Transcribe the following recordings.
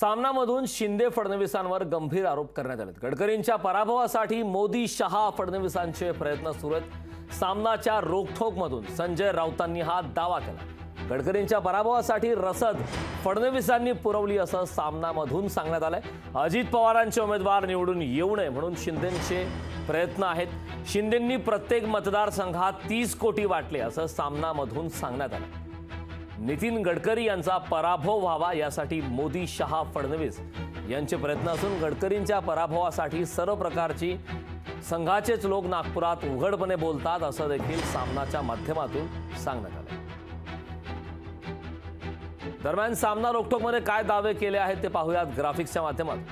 सामनामधून शिंदे फडणवीसांवर गंभीर आरोप करण्यात आले। गडकरींच्या पराभवासाठी मोदी शहा फडणवीसांचे प्रयत्न सुरू आहेत। सामनाच्या रोखठोकमधून संजय राऊतांनी हा दावा केला। गडकरींच्या पराभवासाठी रसद फडणवीसांनी पुरवली असं सामनामधून सांगण्यात आलंय। अजित पवारांचे उमेदवार निवडून येऊ नये म्हणून शिंदेंचे प्रयत्न आहेत। शिंदेंनी प्रत्येक मतदारसंघात 30 कोटी वाटले असं सामनामधून सांगण्यात आलं। नितीन गडकरी यांचा पराभव व्हावा यासाठी मोदी शहा फडणवीस यांचे प्रयत्न असून गडकरींच्या पराभवासाठी सर्व प्रकारची संघाचेच लोक नागपुरात उघडपणे बोलतात असं देखील सामनाच्या माध्यमातून सांगण्यात आलं। दरम्यान सामना रोखठोकमध्ये काय दावे केले आहेत ते पाहूयात ग्राफिक्सच्या माध्यमातून।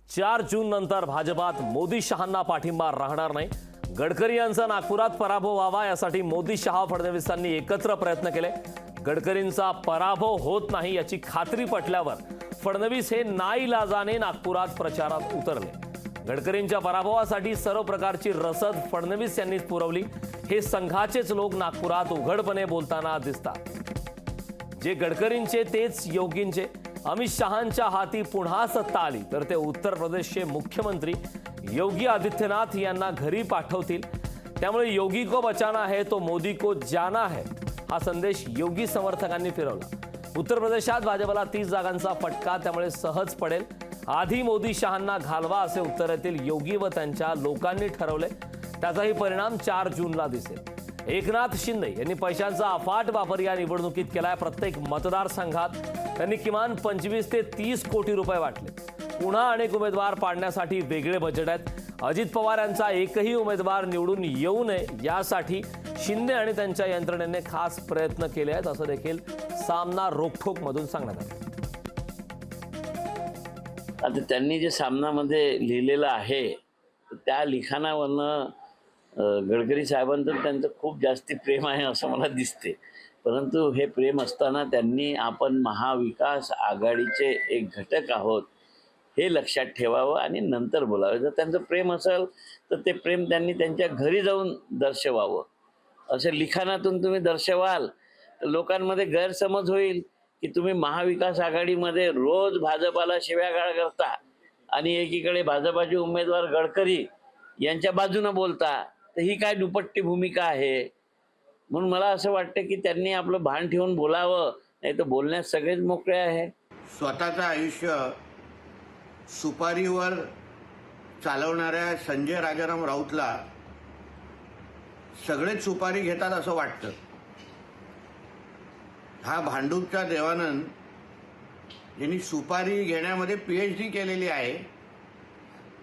4 जून नंतर भाजपात मोदी शहांना पाठिंबा राहणार नाही। गडकरी यांचा नागपुरात पराभव व्हावा यासाठी मोदी शहा फडणवीसांनी एकत्र प्रयत्न केले। गडकरींचा पराभव होत नाही याची खात्री पटल्यावर फडणवीस हे नाईलाजाने नागपुरात प्रचारात उतरले। गडकरींच्या पराभवासाठी सर्व प्रकारची रसद फडणवीस यांनीच पुरवली हे संघाचेच लोक नागपुरात उघडपणे बोलताना दिसतात। जे गडकरींचे तेच योगींचे। अमित शहांच्या हाती पुन्हा सत्ता आली तर ते उत्तर प्रदेशचे मुख्यमंत्री योगी आदित्यनाथ यांना घरी पाठवतील। त्यामुळे योगी को बचाना है तो मोदी को जाना है हा संदेश योगी समर्थकांनी फिरवला। उत्तर प्रदेशात भाजपला 30 जागांचा फटका त्यामुळे सहज पडेल। आधी मोदी शहांना घालवा असे उत्तरेतील योगी व त्यांच्या लोकांनी ठरवले। त्याचाही परिणाम 4 जूनला दिसेल। एकनाथ शिंदे यांनी पैशांचा अफाट वापर या निवडणुकीत केलाय। प्रत्येक मतदारसंघात त्यांनी किमान 25 ते 30 कोटी रुपये वाटले। पुन्हा अनेक उमेदवार पाडण्यासाठी वेगळे बजेट आहेत। अजित पवार यांचा एकही उमेदवार निवडून येऊ नये यासाठी शिंदे आणि त्यांच्या यंत्रणेने खास प्रयत्न केले आहेत असं देखील सामना रोखठोकमधून सांगण्यात आलं। आता त्यांनी जे सामनामध्ये लिहिलेलं आहे त्या लिखाणावरनं गडकरी साहेबांचं त्यांचं खूप जास्ती प्रेम आहे असं मला दिसते। परंतु हे प्रेम असताना त्यांनी आपण महाविकास आघाडीचे एक घटक आहोत हे लक्षात ठेवावं आणि नंतर बोलावं। जर त्यांचं प्रेम असेल तर ते प्रेम त्यांनी त्यांच्या घरी जाऊन दर्शवावं। असे लिखाणातून तुम्ही दर्शवाल तर लोकांमध्ये गैरसमज होईल की तुम्ही महाविकास आघाडीमध्ये रोज भाजपाला शिव्यागाळ करता आणि एकीकडे भाजपाचे उमेदवार गडकरी यांच्या बाजूनं बोलता, तर ही काय दुपट्टी भूमिका आहे। म्हणून मला असं वाटतं की त्यांनी आपलं भान ठेवून बोलावं, नाही तर बोलण्यास सगळेच मोकळे आहे। स्वतःचं आयुष्य सुपारीवर चालवणाऱ्या संजय राजाराम राऊतला सगळेच सुपारी घेतात असं वाटतं। हा भांडूपचा देवानंद यांनी सुपारी घेण्यामध्ये PhD केलेली आहे।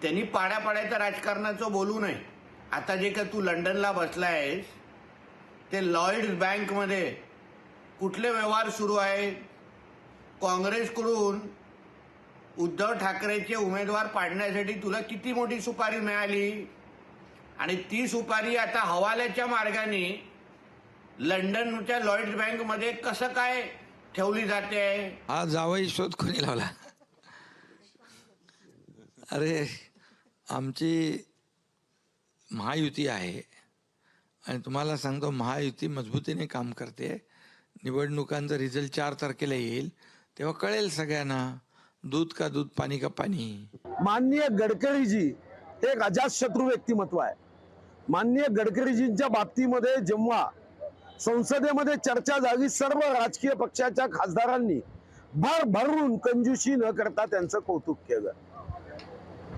त्यांनी पाड्यापाड्याच्या राजकारणाचं बोलू नये। आता जे का तू लंडनला बसला आहेस ते लॉयड्स बँकमध्ये कुठले व्यवहार सुरू आहेत? काँग्रेसकडून उद्धव ठाकरेचे उमेदवार पाडण्यासाठी तुला किती मोठी सुपारी मिळाली आणि ती सुपारी आता हवाल्याच्या मार्गाने लंडनच्या लॉयड्स बँकमध्ये कसं काय ठेवली जाते? हा जावई शोध कोणी लावला? अरे आमची महायुती आहे आणि तुम्हाला सांगतो महायुती मजबूतीने काम करते। निवडणुकांचा रिझल्ट 4 तारखेला येईल तेव्हा कळेल सगळ्यांना दूध का दूध पाणी का पाणी। माननीय गडकरीजी एक अजातशत्रू व्यक्तिमत्व आहे। माननीय गडकरीजींच्या बाबतीमध्ये जेव्हा संसदेमध्ये चर्चा झाली सर्व राजकीय पक्षाच्या खासदारांनी भरभरून कंजूसी न करता त्यांचं कौतुक केलं।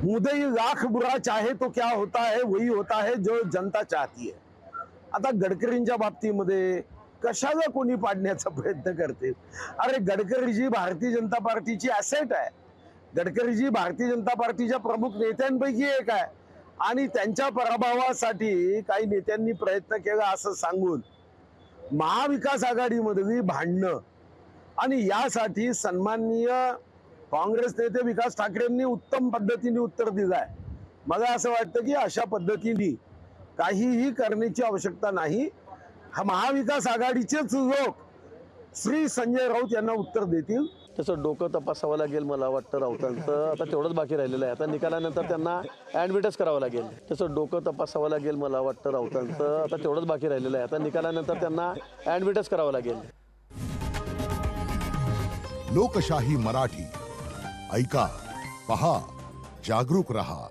मुदई लाख बुरा चाहे तो क्या होता है वही होता है जो जनता चाहती है। आता गडकरींच्या बाबतीमध्ये कशाला कोणी पाडण्याचा प्रयत्न करते? अरे गडकरीजी भारतीय जनता पार्टीची ॲसेट आहे। गडकरीजी भारतीय जनता पार्टीच्या प्रमुख नेत्यांपैकी एक आहे आणि त्यांच्या पराभवासाठी काही नेत्यांनी प्रयत्न केला असं सांगून महाविकास आघाडीमधली भांडणं आणि यासाठी सन्माननीय काँग्रेस नेते विकास ठाकरेंनी उत्तम पद्धतीने उत्तर दिलं आहे। मला असं वाटतं की अशा पद्धतीने काहीही करण्याची आवश्यकता नाही। हा महाविकास आघाडीचेच लोक श्री संजय राऊत यांना उत्तर देतील। त्याचं डोकं तपासावं लागेल मला वाटतं राऊतांचं। आता तेवढंच बाकी राहिलेलं आहे। आता निकालानंतर त्यांना ॲडव्हर्टाईज करावं लागेल। त्याचं डोकं तपासावं लागेल मला वाटतं राऊतांचं। आता तेवढंच बाकी राहिलेलं आहे। आता निकालानंतर त्यांना ॲडव्हर्टाईज करावं लागेल। लोकशाही मराठी ऐका, पहा, जागरूक रहा.